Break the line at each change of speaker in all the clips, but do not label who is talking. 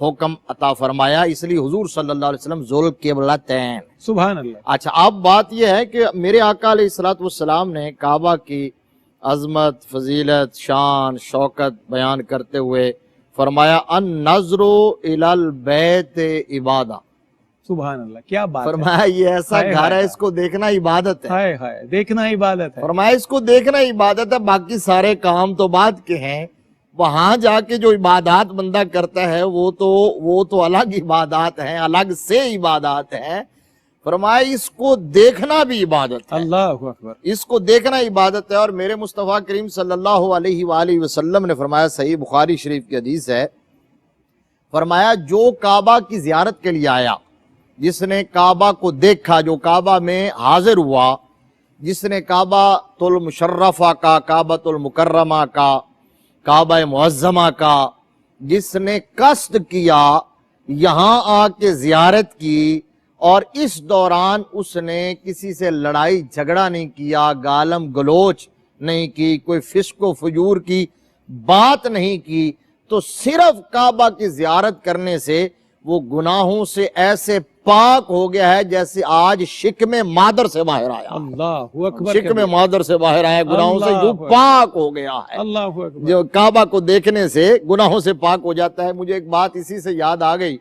حکم عطا فرمایا، اس لیے حضور صلی اللہ علیہ وسلم ذوالقبلتین۔
سبحان اللہ۔
اچھا اب بات یہ ہے کہ میرے آقا علیہ الصلوۃ والسلام نے کعبہ کی عظمت، فضیلت، شان، شوکت بیان کرتے ہوئے فرمایا النظر الی البیت عبادہ۔
سبحان اللہ، کیا بات ہے۔
فرمایا یہ ایسا
ہائے
گھر ہے،
ہائے
اس کو دیکھنا عبادت ہے۔
ہائے ہائے، دیکھنا عبادت ہے۔
فرمایا اس کو دیکھنا عبادت ہے، باقی سارے کام تو بعد کے ہیں۔ وہاں جا کے جو عبادات بندہ کرتا ہے وہ تو الگ عبادات ہیں، الگ سے عبادات ہیں۔ فرمایا اس کو دیکھنا بھی عبادت ہے،
اللہ اکبر۔
اس کو دیکھنا عبادت ہے۔ اور میرے مصطفیٰ کریم صلی اللہ علیہ وآلہ وسلم نے فرمایا، صحیح بخاری شریف کی حدیث ہے، فرمایا جو کعبہ کی زیارت کے لیے آیا، جس نے کعبہ کو دیکھا، جو کعبہ میں حاضر ہوا، جس نے کعبہ المشرفہ کا، کعبہ المکرمہ کا، کعبہ معظمہ کا، جس نے قصد کیا، یہاں آ کے زیارت کی، اور اس دوران اس نے کسی سے لڑائی جھگڑا نہیں کیا، گالم گلوچ نہیں کی، کوئی فسق و فجور کی بات نہیں کی، تو صرف کعبہ کی زیارت کرنے سے وہ گناہوں سے ایسے پاک ہو گیا ہے جیسے آج شکم مادر سے باہر آیا۔
اللہ اکبر۔
شکم مادر سے باہر آیا، گناہوں سے یوں پاک ہو گیا ہے۔
اللہ اکبر۔
جو کعبہ کو دیکھنے سے گناہوں سے پاک ہو جاتا ہے۔ مجھے ایک بات اسی سے یاد آ گئی،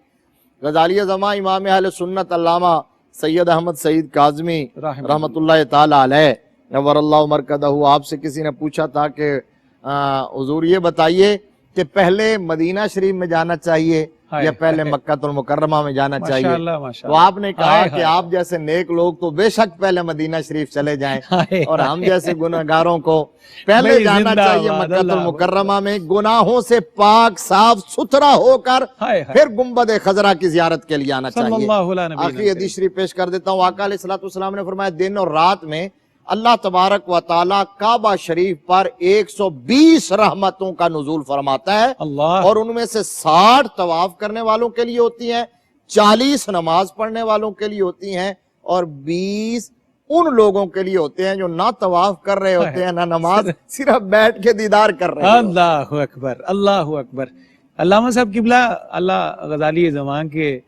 غزالیہ زماں امام اہل سنت علامہ سید احمد سعید کاظمی رحمۃ اللہ تعالی علیہ نور اللہ مرکزہ، آپ سے کسی نے پوچھا تھا کہ حضور یہ بتائیے کہ پہلے مدینہ شریف میں جانا چاہیے یا پہلے مکہ المکرمہ میں جانا چاہیے؟ تو آپ نے کہا کہ آپ جیسے نیک لوگ تو بے شک پہلے مدینہ شریف چلے جائیں، اور ہم جیسے گناہگاروں کو پہلے جانا چاہیے مکہ المکرمہ میں، گناہوں سے پاک صاف ستھرا ہو کر پھر گنبد خضرا کی زیارت کے لیے آنا چاہیے۔ آخری حدیث شریف پیش کر دیتا ہوں۔ آقا علیہ الصلوۃ والسلام نے فرمایا دن اور رات میں اللہ تبارک و تعالیٰ کعبہ شریف پر 120 رحمتوں کا نزول فرماتا ہے، اور ان میں سے 60 طواف کرنے والوں کے لیے ہوتی ہیں، 40 نماز پڑھنے والوں کے لیے ہوتی ہیں، اور 20 ان لوگوں کے لیے ہوتے ہیں جو نہ طواف کر رہے ہوتے ہیں نہ نماز، صرف بیٹھ کے دیدار کر رہے ہیں۔
اللہ اکبر، اللہ اکبر۔ علامہ صاحب قبلہ اللہ غزالی زمان کے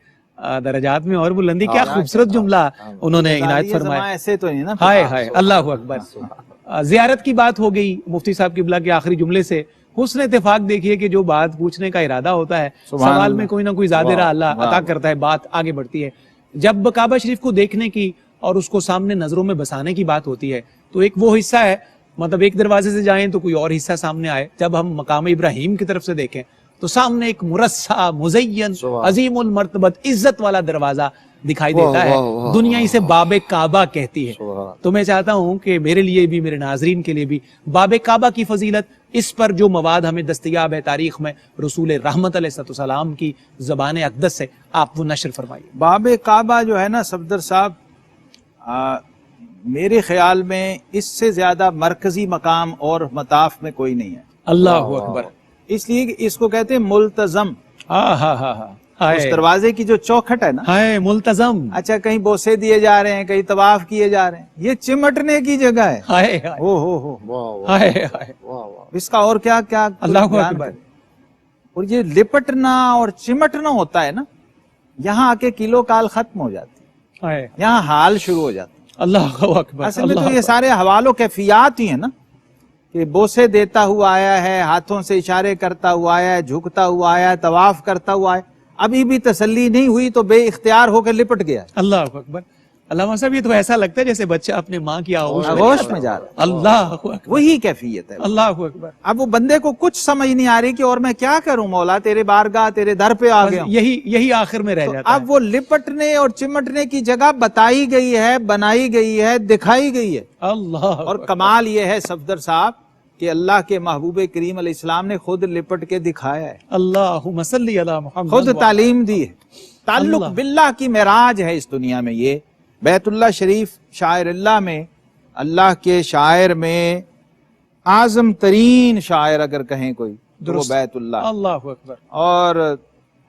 درجات میں اور بلندی، کیا خوبصورت جملہ انہوں نے عنایت فرمایا۔
ایسے تو نہیں نا،
ہائے ہائے، اللہ اکبر۔ زیارت کی بات ہو گئی مفتی صاحب قبلہ کے آخری جملے سے، حسن اتفاق دیکھیے کہ جو بات پوچھنے کا ارادہ ہوتا ہے، سوال میں کوئی نہ کوئی زیادہ راہ اللہ عطا کرتا ہے، بات آگے بڑھتی ہے۔ جب کعبہ شریف کو دیکھنے کی اور اس کو سامنے نظروں میں بسانے کی بات ہوتی ہے تو ایک وہ حصہ ہے، مطلب ایک دروازے سے جائیں تو کوئی اور حصہ سامنے آئے۔ جب ہم مقام ابراہیم کی طرف سے دیکھیں تو سامنے ایک مرصع، مزین، عظیم المرتبت، عزت والا دروازہ دکھائی دیتا ہے، دنیا اسے باب کعبہ کہتی ہے۔ تو میں چاہتا ہوں کہ میرے لیے بھی، میرے ناظرین کے لیے بھی، باب کعبہ کی فضیلت، اس پر جو مواد ہمیں دستیاب ہے تاریخ میں رسول رحمت علیہ السلام کی زبان اقدس سے، آپ وہ نشر فرمائیے۔
باب کعبہ جو ہے نا صفدر صاحب، میرے خیال میں اس سے زیادہ مرکزی مقام اور مطاف میں کوئی نہیں ہے۔
اللہ اکبر۔
اس لیے کہ اس کو کہتے ہیں ملتزم، اس
ہائے
دروازے کی جو چوکھٹ ہے نا،
ہائے ملتزم۔
اچھا کہیں بوسے دیے جا رہے ہیں، کہیں طواف کیے جا رہے ہیں، یہ چمٹنے کی جگہ ہے۔
ہائے ہائے
ہو
ہائے ہائے،
اس کا اور کیا کیا
اللہ
بیان
اکبر۔
کریں۔ اور یہ لپٹنا اور چمٹنا ہوتا ہے نا، یہاں آ کے کلو کال ختم ہو جاتی ہے،
ہائے
یہاں حال شروع ہو جاتا ہے۔
اللہ اکبر۔
اصل میں تو یہ سارے حوال و کیفیات ہی ہیں نا، کہ بوسے دیتا ہوا آیا ہے، ہاتھوں سے اشارے کرتا ہوا آیا ہے، جھکتا ہوا آیا ہے، طواف کرتا ہوا ہے، ابھی بھی تسلی نہیں ہوئی تو بے اختیار ہو کے لپٹ گیا ہے۔
اللہ اکبر۔ علامہ صاحب یہ تو ایسا لگتا ہے جیسے بچہ اپنے ماں کی
آغوش میں جا رہا ہے۔
اللہ اکبر،
وہی کیفیت ہے۔
اللہ اکبر۔
اب وہ بندے کو کچھ سمجھ نہیں آ رہی کہ اور میں کیا کروں مولا، تیرے بارگاہ تیرے در پہ آ گیا ہوں۔
یہی آخر میں رہ جاتا ہے۔
اب وہ لپٹنے اور چمٹنے کی جگہ بتائی گئی ہے، بنائی گئی ہے، دکھائی گئی ہے۔
اللہ
اور کمال یہ ہے صفدر صاحب کہ اللہ کے محبوب کریم علیہ السلام نے خود لپٹ کے دکھایا ہے،
اللہم صلی علی محمد،
خود تعلیم دی ہے۔ تعلق باللہ کی معراج ہے اس دنیا میں۔ یہ بیت اللہ شریف شاعر اللہ میں، اللہ کے شاعر میں اعظم ترین شاعر اگر کہیں کوئی تو وہ بیت اللہ۔
اللہ اکبر۔ اور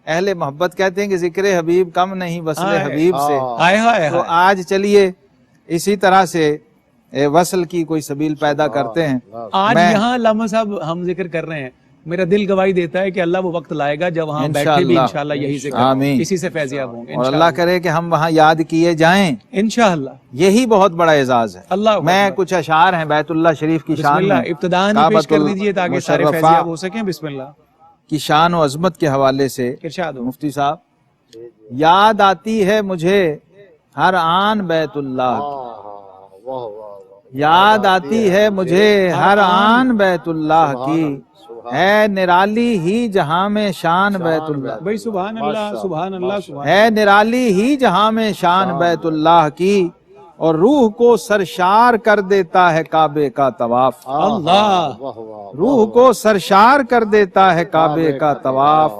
اہل محبت کہتے ہیں کہ ذکر حبیب کم نہیں وصل حبیب سے۔
ہائے ہائے،
تو آج چلیے اسی طرح سے وصل کی کوئی سبیل پیدا کرتے ہیں۔
آج یہاں علامہ صاحب ہم ذکر کر رہے ہیں، میرا دل گواہی دیتا ہے کہ اللہ وہ وقت لائے گا جب وہاں بیٹھے بھی انشاءاللہ یہی سے
آمین،
اسی سے فیضیاب ہوں گے
اور اللہ کرے کہ ہم وہاں یاد کیے جائیں،
انشاءاللہ۔
یہی بہت بڑا اعزاز ہے۔
اللہ
میں
اکبر۔
کچھ اشعار ہیں بیت اللہ شریف کی
بسم
شان
اللہ،
میں،
ابتداءً ہی پیش کر دیجئے تاکہ سارے
مشرفہ
فیضیاب ہو سکیں۔ بسم اللہ،
کی شان و عظمت کے حوالے سے
ارشاد ہو۔
مفتی صاحب، یاد آتی ہے مجھے ہر آن بیت اللہ کی، یاد آتی ہے مجھے ہر آن بیت اللہ کی، ہے نرالی ہی جہاں میں شان بیت اللہ،
بھائی سبحان اللہ، سبحان اللہ، سبحان
ہے نرالی ہی جہاں میں شان بیت اللہ کی، اور روح کو سرشار کر دیتا ہے کعبے کا طواف،
اللہ۔
روح کو سرشار کر دیتا ہے کعبے کا طواف،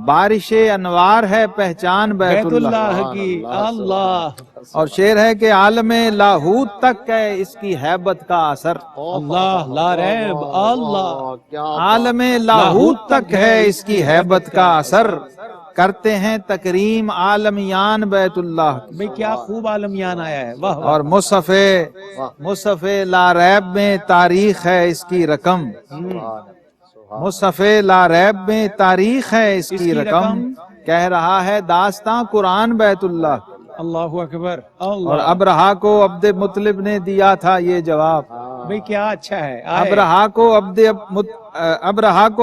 بارش انوار ہے پہچان بیت اللہ
کی، اللہ
اور شعر ہے کہ عالم لاہوت تک ہے اس کی ہیبت کا اثر،
اللہ لا ریب، اللہ
عالم لاہوت تک ہے اس کی ہیبت کا اثر، کرتے ہیں تکریم عالمیان بیت اللہ کی،
بھئی کیا خوب عالمیان آیا ہے، واہ واہ۔
اور مصحف لا ریب میں تاریخ ہے اس کی رقم، مصحف لا ریب میں تاریخ ہے اس کی رقم، کہہ رہا ہے داستاں قرآن بیت اللہ،
اللہ اکبر،
اور
اللہ۔
ابرہا کو عبد مطلب نے دیا تھا یہ جواب،
بھئی کیا اچھا ہے، آئے۔
ابرہا کو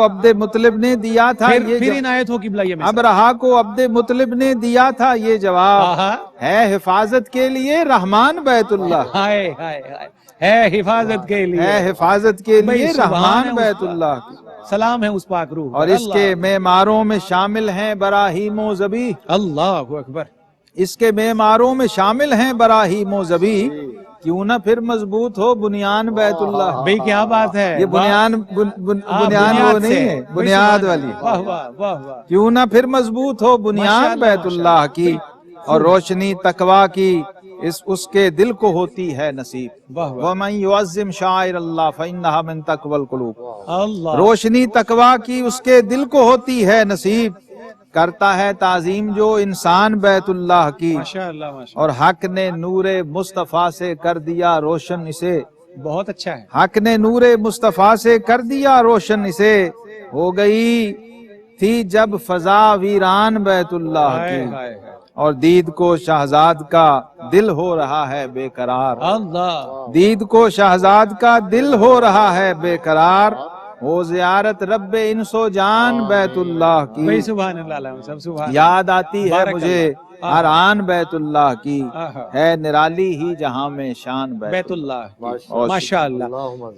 عبد مطلب نے دیا تھا یہ
پھر عنایت ہو قبلہ یہ مثال۔
ابرہا کو عبد مطلب نے دیا تھا یہ جواب،
آہا،
ہے حفاظت کے لیے رحمان بیت اللہ،
ہائے ہائے ہائے، ہے حفاظت کے لیے،
ہے حفاظت کے
بھئی
لیے
سبحان
رحمان
ہے اس
بیت
پر۔
اللہ کی،
سلام ہے اس پاک روح
اور
پر،
اس کے معماروں میں شامل ہیں براہیم و ذبیح،
اللہ اکبر،
اس کے معماروں میں شامل ہیں براہیم و ذبیح، کیوں نہ پھر مضبوط ہو بنیان بیت اللہ،
بھئی کیا بات ہے،
یہ بنیان وہ نہیں ہے، بنیاد والی،
واہ واہ واہ واہ،
کیوں نہ پھر مضبوط ہو بنیان بیت اللہ کی، اور روشنی تقویٰ کی اس کے دل کو ہوتی ہے نصیب،
واہ واہ،
وَمَن يُعَظِّمْ شَعَائِرَ اللَّهِ فَإِنَّهَا مِن تَقْوَى الْقُلُوبِ،
اللہ،
روشنی تقویٰ کی اس کے دل کو ہوتی ہے نصیب، کرتا ہے تعظیم جو انسان بیت اللہ کی،
ماشاءاللہ ماشاءاللہ،
اور حق نے نور مصطفیٰ سے کر دیا روشن اسے،
بہت اچھا ہے،
حق نے نور مصطفیٰ سے کر دیا روشن اسے، ہو گئی تھی جب فضا ویران بیت اللہ
ہائے
کی،
ہائے ہائے،
اور دید کو شہزاد کا دل ہو رہا ہے بے قرار،
اللہ،
دید کو شہزاد کا دل ہو رہا ہے بے قرار، ہو زیارت رب انس و جان بیت اللہ کی،
بھئی سبحان اللہ علیہ سب سبحان،
یاد آتی ہے
بارک
مجھے
اللہ،
ہر آن بیت اللہ کی،
آہا،
ہے نرالی ہی جہاں میں شان
بیت اللہ،
اور
ماشاءاللہ،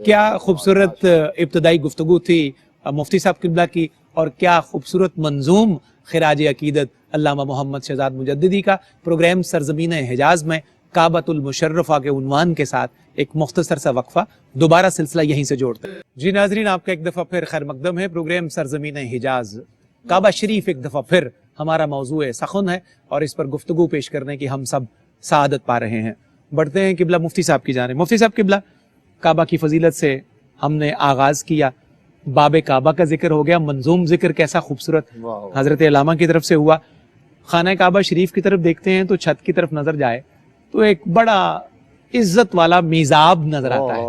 کیا خوبصورت ابتدائی گفتگو تھی مفتی صاحب قبلہ کی، اور کیا خوبصورت منظوم خراج عقیدت علامہ محمد شہزاد مجددی کا۔ پروگرام سرزمین حجاز میں کعبۃ المشرفہ کے عنوان کے ساتھ ایک مختصر سا وقفہ، دوبارہ سلسلہ یہیں سے جوڑتے ہیں۔ جی ناظرین، آپ کا ایک دفعہ پھر خیر مقدم ہے، پروگرام سرزمین حجاز، کعبہ شریف ایک دفعہ پھر ہمارا موضوع سخن ہے، اور اس پر گفتگو پیش کرنے کی ہم سب سعادت پا رہے ہیں۔ بڑھتے ہیں قبلہ مفتی صاحب کی جانب۔ مفتی صاحب قبلہ، کعبہ کی فضیلت سے ہم نے آغاز کیا، باب کعبہ کا ذکر ہو گیا، منظوم ذکر کیسا خوبصورت حضرت علامہ کی طرف سے ہوا۔ خانہ کعبہ شریف کی طرف دیکھتے ہیں تو چھت کی طرف نظر جائے تو ایک بڑا عزت والا میزاب نظر آتا ہے،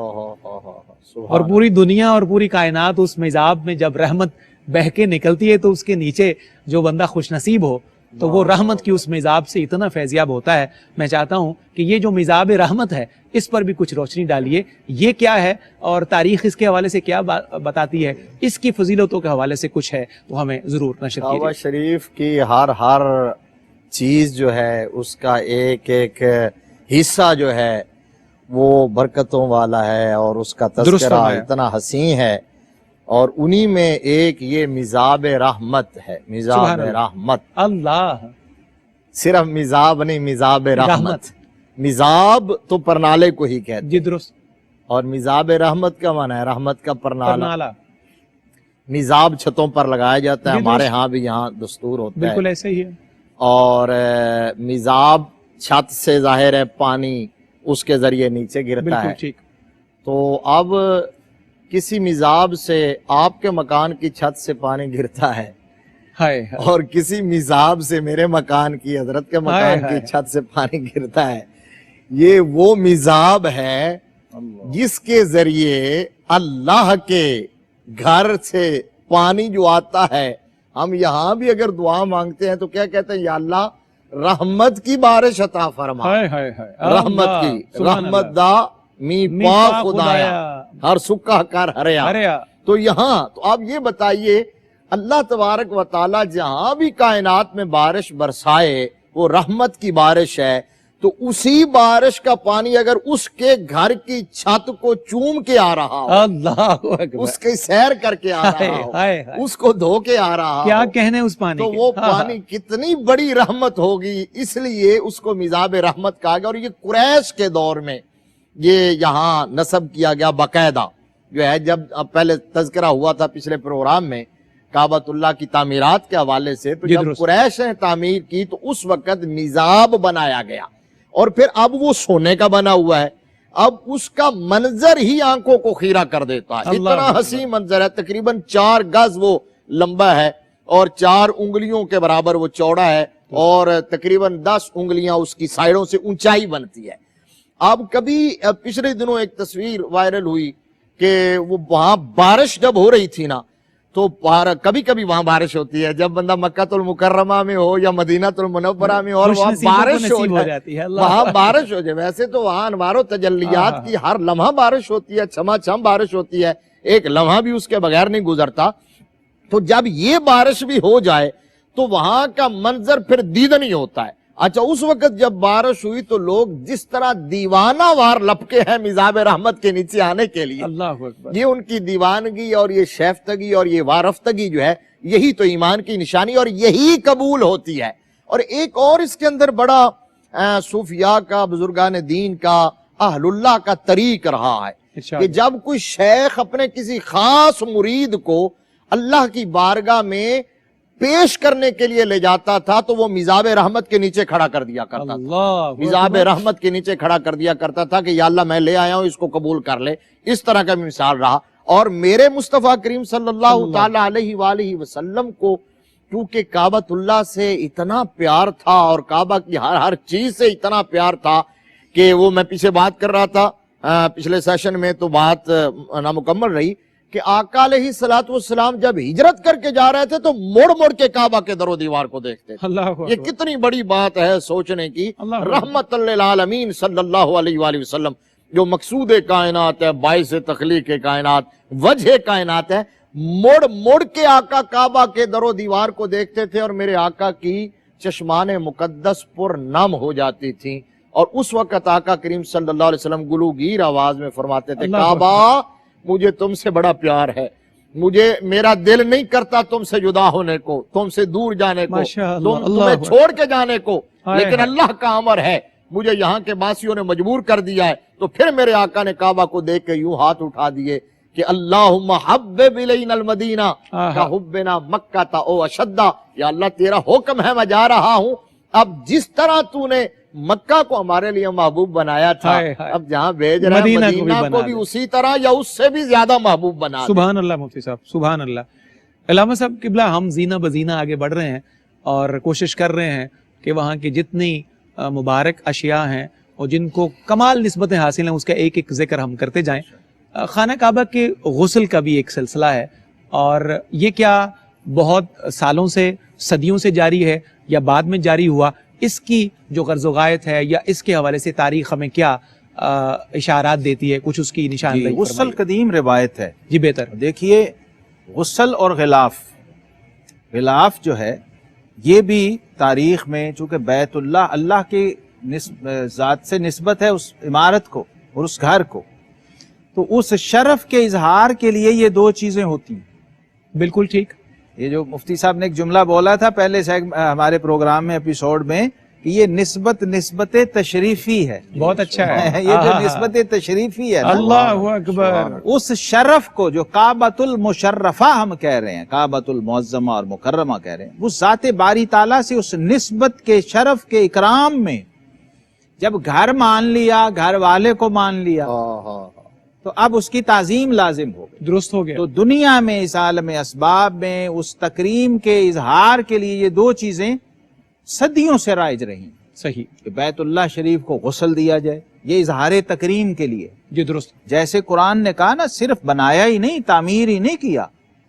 اور پوری دنیا اور پوری کائنات اس میزاب میں جب رحمت بہہ کے نکلتی ہے تو اس کے نیچے جو بندہ خوش نصیب ہو تو وہ رحمت کی اس میزاب سے اتنا فیضیاب ہوتا ہے۔ میں چاہتا ہوں کہ یہ جو میزاب رحمت ہے اس پر بھی کچھ روشنی ڈالیے، یہ کیا ہے اور تاریخ اس کے حوالے سے کیا بتاتی ہے، اس کی فضیلتوں کے حوالے سے کچھ ہے تو ہمیں ضرور نشر کیجیے۔
کعبہ شریف کی ہر چیز جو ہے اس کا ایک ایک حصہ جو ہے وہ برکتوں والا ہے، اور اس کا تذکرہ اتنا حسین ہے، اور انہی میں ایک یہ میزاب رحمت ہے، میزاب رحمت،
اللہ،
صرف میزاب نہیں، میزاب رحمت۔ میزاب تو پرنالے کو ہی کہتے ہیں،
جی درست،
اور میزاب رحمت کا معنی ہے رحمت کا پرنالہ۔
پرنالہ،
میزاب چھتوں پر لگایا جاتا ہے،
جی
ہمارے
درست،
ہاں بھی یہاں دستور ہوتا ہے،
بالکل ایسے ہی ہے،
اور میزاب چھت سے ظاہر ہے پانی اس کے ذریعے نیچے گرتا
بالکل
ہے۔
ٹھیک،
تو اب کسی میزاب سے آپ کے مکان کی چھت سے پانی گرتا ہے،
ہائے
اور کسی میزاب سے میرے مکان کی، حضرت کے مکان کی چھت سے پانی گرتا ہے۔ یہ وہ میزاب ہے جس کے ذریعے اللہ کے گھر سے پانی جو آتا ہے، ہم یہاں بھی اگر دعا مانگتے ہیں تو کیا کہتے ہیں؟ یا اللہ رحمت کی بارش عطا فرما،
ہائے ہائے ہائے،
رحمت
اللہ،
کی،
سبحان
رحمت
اللہ،
دا می
می
پا
پا
خدایا،
خدایا،
ہر سکا کر ہریا۔
ہریا،
تو یہاں تو آپ یہ بتائیے، اللہ تبارک و تعالی جہاں بھی کائنات میں بارش برسائے وہ رحمت کی بارش ہے، تو اسی بارش کا پانی اگر اس کے گھر کی چھت کو چوم کے آ رہا ہو،
اللہ اکبر،
اس کی سیر کر کے آ
ہائے
رہا ہو،
ہائے ہائے،
اس کو دھو کے آ رہا
کیا
ہو،
کہنے اس پانی
تو
کے،
وہ
ہاں،
پانی کتنی بڑی رحمت ہوگی، اس لیے اس کو میزاب رحمت کہا گیا۔ اور یہ قریش کے دور میں یہ یہاں نصب کیا گیا باقاعدہ، جو ہے جب اب پہلے تذکرہ ہوا تھا پچھلے پروگرام میں کعبۃ اللہ کی تعمیرات کے حوالے سے، تو
جی
جب
درست،
قریش نے تعمیر کی تو اس وقت میزاب بنایا گیا، اور پھر اب وہ سونے کا بنا ہوا ہے، اب اس کا منظر ہی آنکھوں کو خیرہ کر دیتا ہے،
اللہ
اتنا
اکبر،
حسین منظر ہے، تقریباً 4 گز وہ لمبا ہے اور 4 انگلیوں کے برابر وہ چوڑا ہے، اور تقریباً 10 انگلیاں اس کی سائڈوں سے اونچائی بنتی ہے۔ اب کبھی پچھلے دنوں ایک تصویر وائرل ہوئی کہ وہ وہاں بارش جب ہو رہی تھی نا، تو کبھی کبھی وہاں بارش ہوتی ہے جب بندہ مکہ المکرمہ میں ہو یا مدینہ المنورہ میں، اور
خوش
وہاں
نصیبوں کو
بارش
نصیب ہو
جائے،
جاتی ہے، اللہ
وہاں
اکبر،
بارش ہو جائے۔ ویسے تو وہاں انوار و تجلیات کی ہر لمحہ بارش ہوتی ہے، چھما چھم بارش ہوتی ہے، ایک لمحہ بھی اس کے بغیر نہیں گزرتا، تو جب یہ بارش بھی ہو جائے تو وہاں کا منظر پھر دیدنی ہوتا ہے۔ اچھا، اس وقت جب بارش ہوئی تو لوگ جس طرح دیوانہ وار لپکے ہیں میزاب رحمت کے نیچے آنے کے لیے،
اللہ اکبر،
یہ ان کی دیوانگی اور یہ شیفتگی اور یہ وارفتگی جو ہے، یہی تو ایمان کی نشانی اور یہی قبول ہوتی ہے۔ اور ایک اور اس کے اندر بڑا صوفیاء کا، بزرگان دین کا، اہل اللہ کا طریق رہا ہے
ارشاد
کہ جب کوئی شیخ اپنے کسی خاص مرید کو اللہ کی بارگاہ میں پیش کرنے کے لیے لے جاتا تھا تو وہ میزاب رحمت کے نیچے کھڑا کر دیا کرتا تھا،
اللہ
میزاب
اکبر،
رحمت کے نیچے کھڑا کر دیا کرتا تھا کہ یا اللہ میں لے آیا ہوں، اس کو قبول کر لے۔ اس طرح کا مثال رہا۔ اور میرے مصطفیٰ کریم صلی اللہ تعالی علیہ وآلہ وسلم کو کیونکہ کعبۃ اللہ سے اتنا پیار تھا اور کعبہ کی ہر چیز سے اتنا پیار تھا کہ وہ میں پیچھے بات کر رہا تھا پچھلے سیشن میں تو بات نامکمل رہی کہ آقا علیہ السلام جب ہجرت کر کے جا رہے تھے تو مڑ مڑ کے کعبہ کے در و دیوار کو دیکھتے تھے۔
اللہ اکبر،
یہ کتنی بڑی بات ہے سوچنے کی۔
اللہ اکبر،
رحمت للعالمین صلی اللہ علیہ وآلہ وسلم جو مقصود کائنات ہے، باعث تخلیق کائنات، وجہ کائنات ہے، مڑ مڑ کے آقا کعبہ کے در و دیوار کو دیکھتے تھے اور میرے آقا کی چشمان مقدس پر نم ہو جاتی تھی، اور اس وقت آقا کریم صلی اللہ علیہ وسلم گلوگیر آواز میں فرماتے تھے،
اللہ
کعبہ مجھے تم سے بڑا پیار ہے، مجھے میرا دل نہیں کرتا تم سے جدا ہونے کو، تم سے دور جانے کو،
ماشاء اللہ، اللہ
تمہیں
اکبر،
چھوڑ کے جانے کو،
ہائے
لیکن
ہائے،
اللہ کا امر ہے، مجھے یہاں کے باسیوں نے مجبور کر دیا ہے۔ تو پھر میرے آقا نے کعبہ کو دیکھ کے یوں ہاتھ اٹھا دیے کہ اللہم حبب الینا المدینہ کا حبنا مکہ تا او اشدہ، یا اللہ تیرا حکم ہے میں جا رہا ہوں، اب جس طرح تو نے مکہ کو ہمارے لیے محبوب بنایا تھا،
ہائے ہائے،
اب جہاں بھیج رہے ہیں
مدینہ کو بھی
مدینہ
بنا
کو بھی
دے۔
اسی طرح یا اس سے بھی زیادہ محبوب بنا دے۔
سبحان اللہ مفتی صاحب، سبحان اللہ۔ علامہ صاحب قبلہ، ہم زینہ بزینہ آگے بڑھ رہے ہیں اور کوشش کر رہے ہیں کہ وہاں کی جتنی مبارک اشیاء ہیں اور جن کو کمال نسبتیں حاصل ہیں اس کا ایک ایک ذکر ہم کرتے جائیں۔ خانہ کعبہ کے غسل کا بھی ایک سلسلہ ہے، اور یہ کیا بہت سالوں سے، صدیوں سے جاری ہے یا بعد میں جاری ہوا؟ اس کی جو غرض و غایت ہے یا اس کے حوالے سے تاریخ ہمیں کیا اشارات دیتی ہے، کچھ اس کی نشاندہی
غسل
فرمائیے۔
قدیم روایت ہے۔
جی بہتر۔
دیکھیے، غسل اور غلاف جو ہے یہ بھی تاریخ میں، چونکہ بیت اللہ اللہ کے ذات سے نسبت ہے اس عمارت کو اور اس گھر کو، تو اس شرف کے اظہار کے لیے یہ دو چیزیں ہوتی ہیں۔
بالکل ٹھیک۔
یہ جو مفتی صاحب نے ایک جملہ بولا تھا پہلے ہمارے پروگرام میں، ایپیسوڈ میں، کہ یہ نسبت تشریفی ہے،
بہت اچھا ہے
یہ جو نسبت تشریفی ہے نا،
اللہ اکبر،
اس شرف کو جو کعبۃ المشرفہ ہم کہہ رہے ہیں، کعبۃ المعظمہ اور مکرمہ کہہ رہے ہیں، وہ ذات باری تعالیٰ سے اس نسبت کے شرف کے اکرام میں جب گھر مان لیا، گھر والے کو مان لیا، تو اب اس کی تعظیم لازم ہو گئی۔
درست ہو گیا۔
تو دنیا میں، اس عالم اسباب میں، اس تکریم کے اظہار کے لیے یہ دو چیزیں صدیوں سے رائج رہی،
صحیح،
کہ بیت اللہ شریف کو غسل دیا جائے، یہ اظہار تکریم کے لیے۔
جی درست۔
جیسے قرآن نے کہا نا، صرف بنایا ہی نہیں، تعمیر ہی نہیں کیا،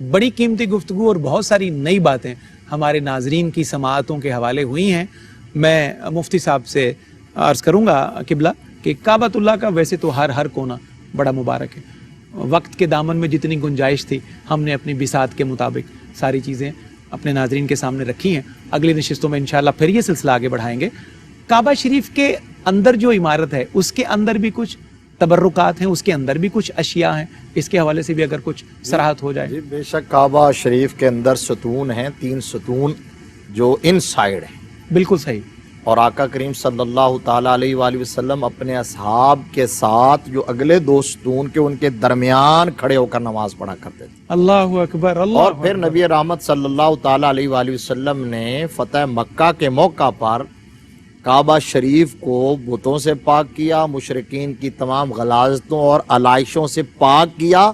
بڑی قیمتی گفتگو اور بہت ساری نئی باتیں ہمارے ناظرین کی سماعتوں کے حوالے ہوئی ہیں. میں مفتی صاحب سے عرض کروں گا قبلہ کہ کعبۃ اللہ کا ویسے تو ہر کونا بڑا مبارک ہے. وقت کے دامن میں جتنی گنجائش تھی ہم نے اپنی بساط کے مطابق ساری چیزیں اپنے ناظرین کے سامنے رکھی ہیں. اگلی نشستوں میں انشاءاللہ پھر یہ سلسلہ آگے بڑھائیں گے. کعبہ شریف کے اندر جو عمارت ہے اس کے اندر بھی کچھ تبرکات ہیں, اس کے اندر بھی کچھ اشیاء ہیں, اس کے حوالے سے بھی اگر کچھ صراحت ہو جائے.
جی بے شک کعبہ شریف کے اندر ستون ہیں, 3 ستون جو ان سائڈ ہیں.
بالکل صحیح.
اور آقا کریم صلی اللہ تعالیٰ علیہ وآلہ وسلم اپنے اصحاب کے ساتھ جو اگلے 2 ستون کے ان کے درمیان کھڑے ہو کر نماز پڑھا کرتے تھے.
اللہ اکبر. اللہ
اور پھر نبی رحمت صلی اللہ تعالیٰ علیہ وآلہ وسلم نے فتح مکہ کے موقع پر کعبہ شریف کو بتوں سے پاک کیا, مشرکین کی تمام غلاظتوں اور علائشوں سے پاک کیا.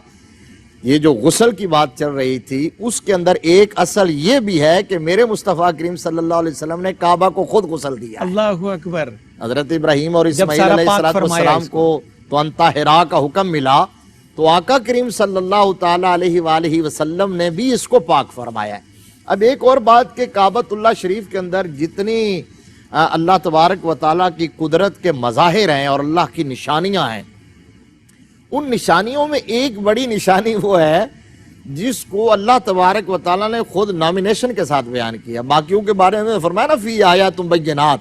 یہ جو غسل کی بات چل رہی تھی اس کے اندر ایک اصل یہ بھی ہے کہ میرے مصطفیٰ کریم صلی اللہ علیہ وسلم نے کعبہ کو خود غسل دیا.
اللہ اکبر.
حضرت ابراہیم اور اسماعیل علیہ السلام کو تو انطہرا کا حکم ملا, تو آقا کریم صلی اللہ تعالیٰ علیہ وآلہ وسلم نے بھی اس کو پاک فرمایا ہے. اب ایک اور بات کہ کعبۃ اللہ شریف کے اندر جتنی اللہ تبارک و تعالیٰ کی قدرت کے مظاہر ہیں اور اللہ کی نشانیاں ہیں, ان نشانیوں میں ایک بڑی نشانی وہ ہے جس کو اللہ تبارک و تعالیٰ نے خود نامینیشن کے ساتھ بیان کیا. باقیوں کے بارے میں فرمایا نا فی آیات بینات,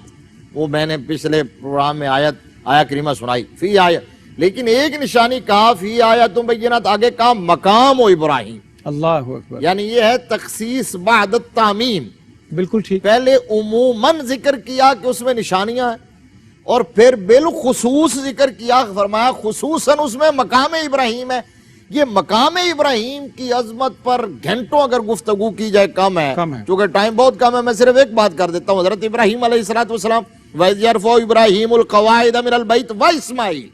وہ میں نے پچھلے پروگرام میں آیا کریمہ سنائی فی آیات, لیکن ایک نشانی کہا فی آیات بینات, آگے کہا مقام و ابراہیم. اللہ اکبر. یعنی یہ ہے تخصیص بعد التعمیم.
بالکل ٹھیک.
پہلے عموماً ذکر کیا کہ اس میں نشانیاں ہیں, اور پھر بالخصوص ذکر کیا, فرمایا خصوصاً اس میں مقام ابراہیم ہے. یہ مقام ابراہیم کی عظمت پر گھنٹوں اگر گفتگو کی جائے کم ہے, چونکہ ٹائم بہت کم ہے. میں صرف ایک بات کر دیتا ہوں. حضرت ابراہیم علیہ السلام وَإِذْ يَرْفَعُ إِبْرَاهِيمُ الْقَوَاعِدَ مِنَ الْبَيْتِ وَإِسْمَاعِيلُ,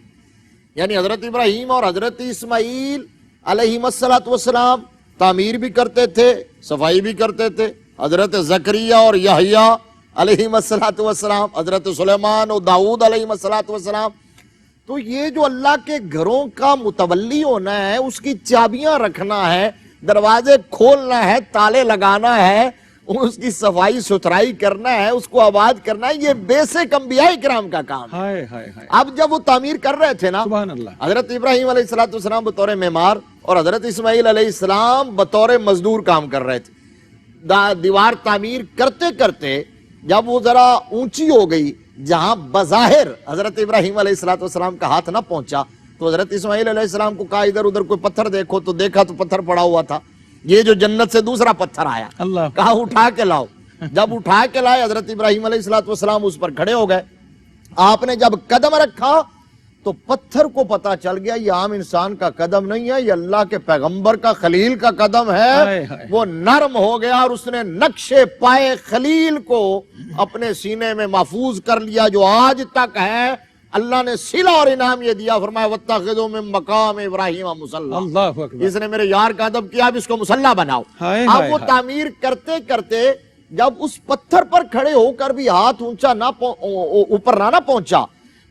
یعنی حضرت ابراہیم اور حضرت اسماعیل علیہ السلام تعمیر بھی کرتے تھے, صفائی بھی کرتے تھے. حضرت زکریا اور یحییٰ علیہ السلام, حضرت سلیمان اور داؤد علیہ السلام. تو یہ جو اللہ کے گھروں کا متولی ہونا ہے, اس کی چابیاں رکھنا ہے, دروازے کھولنا ہے, تالے لگانا ہے, اس کی صفائی ستھرائی کرنا ہے, اس کو آباد کرنا ہے, یہ بیسک انبیاء کرام کا کام ہے. اب جب وہ تعمیر کر رہے تھے نا, حضرت ابراہیم علیہ السلام بطور معمار اور حضرت اسماعیل علیہ السلام بطور مزدور کام کر رہے تھے. دیوار تعمیر کرتے کرتے جب وہ ذرا اونچی ہو گئی, جہاں بظاہر حضرت ابراہیم علیہ السلام کا ہاتھ نہ پہنچا, تو حضرت اسماعیل علیہ السلام کو کہا ادھر ادھر کوئی پتھر دیکھو, تو دیکھا تو پتھر پڑا ہوا تھا. یہ جو جنت سے دوسرا پتھر آیا, کہا اٹھا کے لاؤ. جب اٹھا کے لائے حضرت ابراہیم علیہ السلام اس پر کھڑے ہو گئے. آپ نے جب قدم رکھا تو پتھر کو پتا چل گیا یہ عام انسان کا قدم نہیں ہے, یہ اللہ کے پیغمبر کا خلیل کا قدم ہے. وہ نرم ہو گیا اور اس نے نقش پائے خلیل کو اپنے سینے میں محفوظ کر لیا, جو آج تک ہے. اللہ نے صلہ اور انعام یہ دیا, فرمایا واتخذوا من مقام ابراہیم مصلی, اس نے میرے یار کا ادب کیا, اب اس کو مصلی بناؤ. اب وہ تعمیر کرتے کرتے جب اس پتھر پر کھڑے ہو کر بھی ہاتھ اونچا نہ اوپر نہ پہنچا,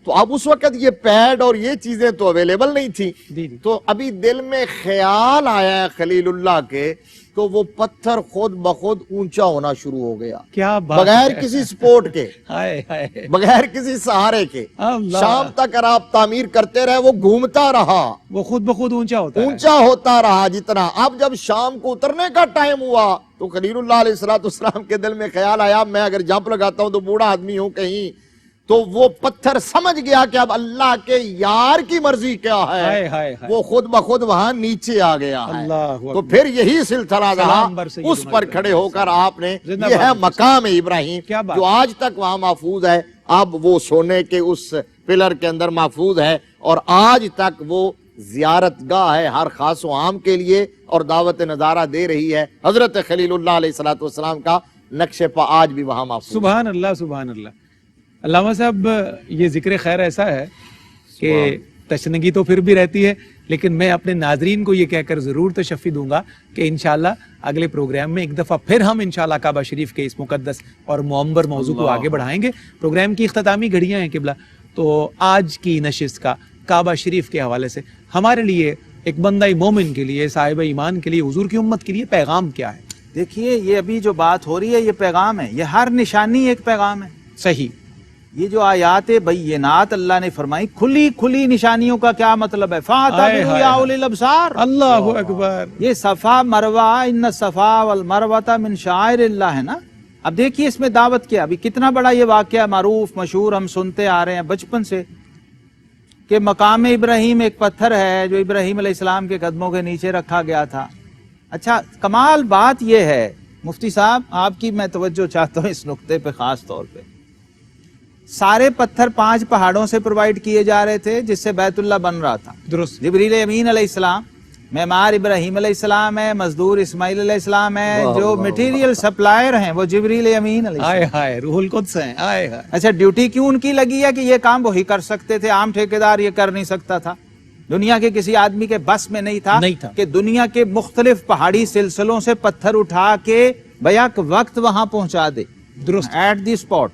تو اب اس وقت یہ پیڈ اور یہ چیزیں تو اویلیبل نہیں تھی. تو ابھی دل میں خیال آیا ہے خلیل اللہ کے, تو وہ پتھر خود بخود اونچا ہونا شروع ہو گیا, بغیر کسی سپورٹ کے, بغیر کسی سہارے کے. شام تک اگر آپ تعمیر کرتے رہے وہ گھومتا رہا, وہ خود بخود اونچا ہوتا رہا جتنا. اب جب شام کو اترنے کا ٹائم ہوا تو خلیل اللہ علیہ السلام کے دل میں خیال آیا, میں اگر جمپ لگاتا ہوں تو بوڑھا آدمی ہوں کہیں, تو وہ پتھر سمجھ گیا کہ اب اللہ کے یار کی مرضی کیا ہے, وہ خود بخود وہاں نیچے آ گیا ہے. تو پھر یہی سلسلہ رہا, اس پر کھڑے ہو کر آپ نے, یہ ہے مقام ابراہیم جو آج تک وہاں محفوظ ہے. اب وہ سونے کے اس پلر کے اندر محفوظ ہے, اور آج تک وہ زیارت گاہ ہے ہر خاص و عام کے لیے, اور دعوت نظارہ دے رہی ہے. حضرت خلیل اللہ علیہ السلام کا نقش پا آج بھی وہاں محفوظ.
سبحان اللہ, سبحان اللہ. علامہ صاحب, یہ ذکر خیر ایسا ہے کہ تشنگی تو پھر بھی رہتی ہے, لیکن میں اپنے ناظرین کو یہ کہہ کر ضرور تشفی دوں گا کہ انشاءاللہ اگلے پروگرام میں ایک دفعہ پھر ہم انشاءاللہ کعبہ شریف کے اس مقدس اور معمر موضوع کو آگے بڑھائیں گے. پروگرام کی اختتامی گھڑیاں ہیں قبلہ, تو آج کی نشست کا کعبہ شریف کے حوالے سے ہمارے لیے ایک بندہ مومن کے لیے، صاحب ایمان کے لیے، حضور کی امت کے لیے پیغام کیا ہے؟
دیکھیے یہ ابھی جو بات ہو رہی ہے یہ پیغام ہے، یہ ہر نشانی ایک پیغام ہے.
صحیح.
یہ جو آیات بینات اللہ نے فرمائی، کھلی کھلی نشانیوں کا کیا مطلب ہے؟ فَاعْتَبِرُوا یَا أُولِي الْأَبْصَارِ.
اللہ اکبر.
یہ صفا مروہ، ان الصفا والمروہ من شعائر اللہ ہے نا. اب دیکھیے اس میں دعوت کیا، ابھی کتنا بڑا یہ واقعہ معروف مشہور ہم سنتے آ رہے ہیں بچپن سے، کہ مقام ابراہیم ایک پتھر ہے جو ابراہیم علیہ السلام کے قدموں کے نیچے رکھا گیا تھا. اچھا کمال بات یہ ہے مفتی صاحب، آپ کی میں توجہ چاہتا ہوں اس نقطے پہ خاص طور پہ. سارے پتھر 5 پہاڑوں سے پرووائڈ کیے جا رہے تھے جس سے بیت اللہ بن رہا تھا.
درست.
جبریل امین علیہ السلام، معمار ابراہیم علیہ السلام ہے، مزدور اسماعیل علیہ السلام ہے، جو میٹیریل سپلائر ہیں وہ جبریل امین علیہ السلام.
آئے ہائے روح القدس ہیں. آئے ہائے.
اچھا ڈیوٹی کیوں ان کی لگی ہے کہ یہ کام وہی کر سکتے تھے، عام ٹھیکیدار یہ کر نہیں سکتا تھا، دنیا کے کسی آدمی کے بس میں نہیں تھا کہ دنیا کے مختلف پہاڑی سلسلوں سے پتھر اٹھا کے بیک وقت وہاں پہنچا دے.
درست.
At the spot.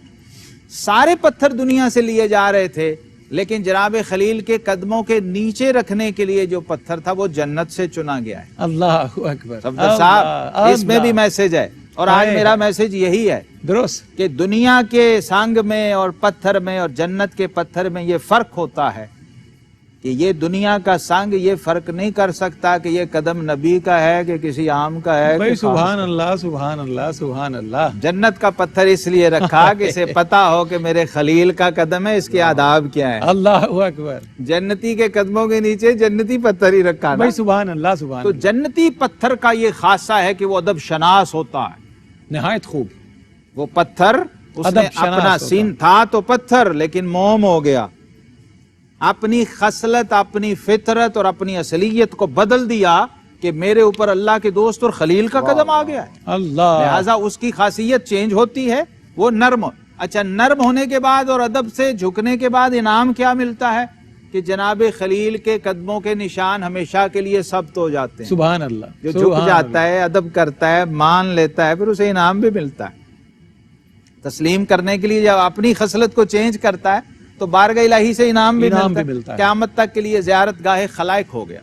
سارے پتھر دنیا سے لیے جا رہے تھے، لیکن جناب خلیل کے قدموں کے نیچے رکھنے کے لیے جو پتھر تھا وہ جنت سے چنا گیا ہے.
اللہ اکبر.
صفدر صاحب اس میں بھی میسج ہے، اور آج میرا میسج یہی ہے.
درست.
کہ دنیا کے سانگ میں اور پتھر میں اور جنت کے پتھر میں یہ فرق ہوتا ہے کہ یہ دنیا کا سانگ یہ فرق نہیں کر سکتا کہ یہ قدم نبی کا ہے کہ کسی عام کا ہے.
بھائی سبحان اللہ سبحان اللہ سبحان اللہ.
جنت کا پتھر اس لیے رکھا کہ اسے پتا ہو کہ میرے خلیل کا قدم ہے، اس کے آداب کیا ہے.
اللہ اکبر.
جنتی کے قدموں کے نیچے جنتی پتھر ہی رکھا.
بھائی سبحان اللہ سبحان.
تو جنتی پتھر کا یہ خاصہ ہے کہ وہ ادب شناس ہوتا ہے.
نہایت خوب.
وہ پتھر اس نے اپنا سین تھا تو پتھر، لیکن موم ہو گیا، اپنی خصلت، اپنی فطرت اور اپنی اصلیت کو بدل دیا کہ میرے اوپر اللہ کے دوست اور خلیل کا قدم آ گیا ہے.
اللہ.
لہٰذا اس کی خاصیت چینج ہوتی ہے، وہ نرم. اچھا نرم ہونے کے بعد اور ادب سے جھکنے کے بعد انعام کیا ملتا ہے کہ جناب خلیل کے قدموں کے نشان ہمیشہ کے لیے ثبت ہو جاتے ہیں.
سبحان اللہ.
جو جھک جاتا ہے، ادب کرتا ہے، مان لیتا ہے، پھر اسے انعام بھی ملتا ہے. تسلیم کرنے کے لیے جب اپنی خصلت کو چینج کرتا ہے تو بارگاہ الہی سے انعام بھی ملتا ہے. قیامت تک کے لیے زیارت گاہ خلائق ہو گیا.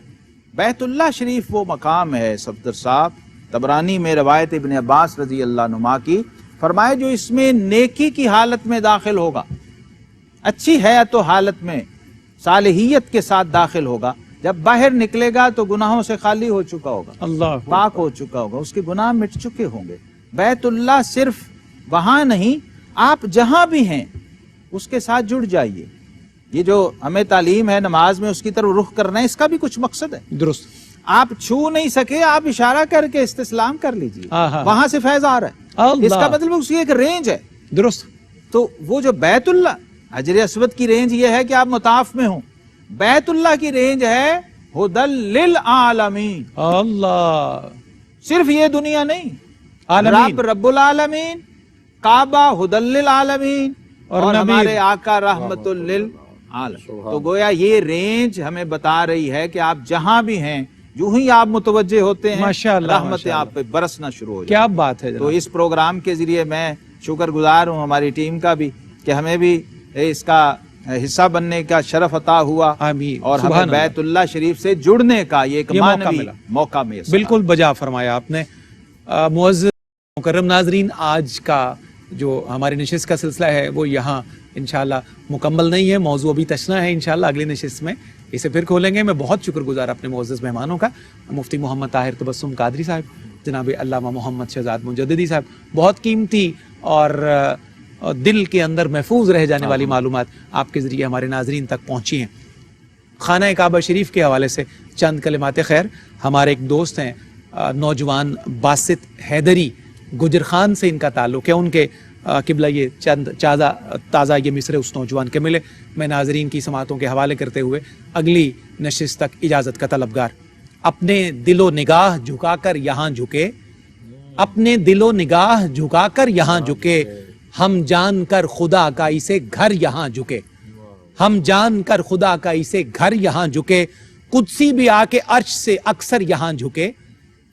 بیت اللہ شریف وہ مقام ہے صفدر صاحب، طبرانی میں روایت ابن عباس رضی اللہ عنہما کی، فرمائے جو اس میں نیکی کی حالت میں داخل ہوگا، اچھی حیات و حالت میں صالحیت کے ساتھ داخل ہوگا، جب باہر نکلے گا تو گناہوں سے خالی ہو چکا ہوگا،
اللہ
پاک ہو چکا ہوگا، اس کے گناہ مٹ چکے ہوں گے. بیت اللہ صرف وہاں نہیں، آپ جہاں بھی ہیں اس کے ساتھ جڑ جائیے. یہ جو ہمیں تعلیم ہے نماز میں اس کی طرف رخ کرنا ہے، اس کا بھی کچھ مقصد ہے.
درست.
آپ چھو نہیں سکے، آپ اشارہ کر کے استسلام کر لیجیے، وہاں سے فیض آ رہا ہے. اس کا مطلب اس کی ایک رینج ہے.
درست.
تو وہ جو بیت اللہ، حجر اسود کی رینج یہ ہے کہ آپ مطاف میں ہوں، بیت اللہ کی رینج ہے ہدی للعالمین. اللہ. صرف یہ دنیا نہیں، رب العالمین، کعبہ ہدی للعالمین، اور ہمارے آقا رحمت للعالمین. تو گویا یہ رینج ہمیں بتا رہی ہے کہ آپ جہاں بھی ہیں، جو ہی آپ متوجہ ہوتے ہیں رحمت آپ پہ برسنا شروع ہو جائے. کیا
بات ہے.
تو اس پروگرام کے ذریعے میں شکر گزار ہوں ہماری ٹیم کا بھی کہ ہمیں بھی اس کا حصہ بننے کا شرف عطا ہوا، اور ہمیں بیت اللہ شریف سے جڑنے کا یہ ایک معنوی موقع ملا.
بالکل بجا فرمایا آپ نے. معزز مکرم ناظرین، آج کا جو ہماری نشست کا سلسلہ ہے وہ یہاں انشاءاللہ مکمل نہیں ہے، موضوع ابھی تشنا ہے. انشاءاللہ اگلی نشست میں اسے پھر کھولیں گے. میں بہت شکر گزار اپنے معزز مہمانوں کا، مفتی محمد طاہر تبسم قادری صاحب، جناب علامہ محمد شہزاد مجددی صاحب. بہت قیمتی اور دل کے اندر محفوظ رہ جانے والی معلومات آپ کے ذریعے ہمارے ناظرین تک پہنچی ہیں. خانہ کعبہ شریف کے حوالے سے چند کلمات خیر. ہمارے ایک دوست ہیں نوجوان باسط حیدری، گجر خان سے ان کا تعلق ہے. ان کے قبلہ یہ چند تازہ یہ مصرے اس نوجوان کے ملے. میں ناظرین کی سماعتوں کے حوالے کرتے ہوئے اگلی نشست تک اجازت کا طلبگار. اپنے دل و نگاہ جھکا کر یہاں جھکے، اپنے دل و نگاہ جھکا کر یہاں جھکے، ہم جان کر خدا کا اسے گھر یہاں جھکے، ہم جان کر خدا کا اسے گھر یہاں جھکے. قدسی بھی آ کے عرش سے اکثر یہاں جھکے،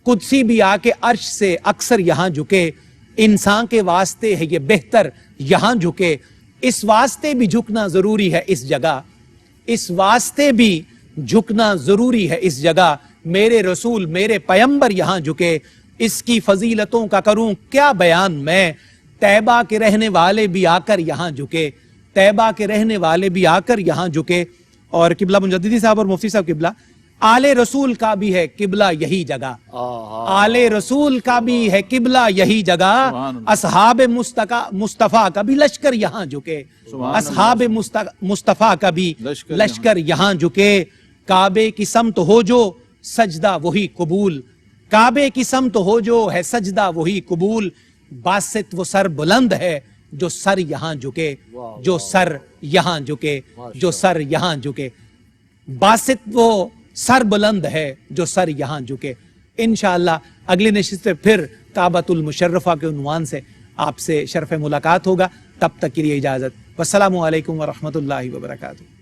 قدسی بھی آ کے عرش سے اکثر یہاں جھکے. انسان کے واسطے ہے یہ بہتر یہاں جھکے، اس واسطے بھی جھکنا ضروری ہے اس جگہ، اس واسطے بھی جھکنا ضروری ہے اس جگہ، میرے رسول میرے پیمبر یہاں جھکے، اس کی فضیلتوں کا کروں کیا بیان میں، طیبہ کے رہنے والے بھی آ کر یہاں جھکے، طیبہ کے رہنے والے بھی آ کر یہاں جھکے۔ اور قبلہ مجددی صاحب اور مفتی صاحب قبلہ، آل رسول کا بھی ہے قبلہ یہی جگہ، آل رسول کا بھی ہے قبلہ یہی جگہ، اصحاب مصطفیٰ کا بھی لشکر یہاں جھکے، اصحاب مصطفیٰ کا بھی لشکر یہاں جھکے۔ کعبے کی سمت ہو جو سجدہ وہی قبول، کعبے کی سمت ہو جو ہے سجدہ وہی قبول، باسط وہ سر بلند ہے جو سر یہاں جھکے، جو سر یہاں جھکے، جو سر یہاں جھکے، باسط وہ سر بلند ہے جو سر یہاں جھکے۔ انشاءاللہ اگلی نشست پہ پھر کعبۃ المشرفہ کے عنوان سے آپ سے شرف ملاقات ہوگا، تب تک کے لیے اجازت، والسلام علیکم ورحمۃ اللہ وبرکاتہ۔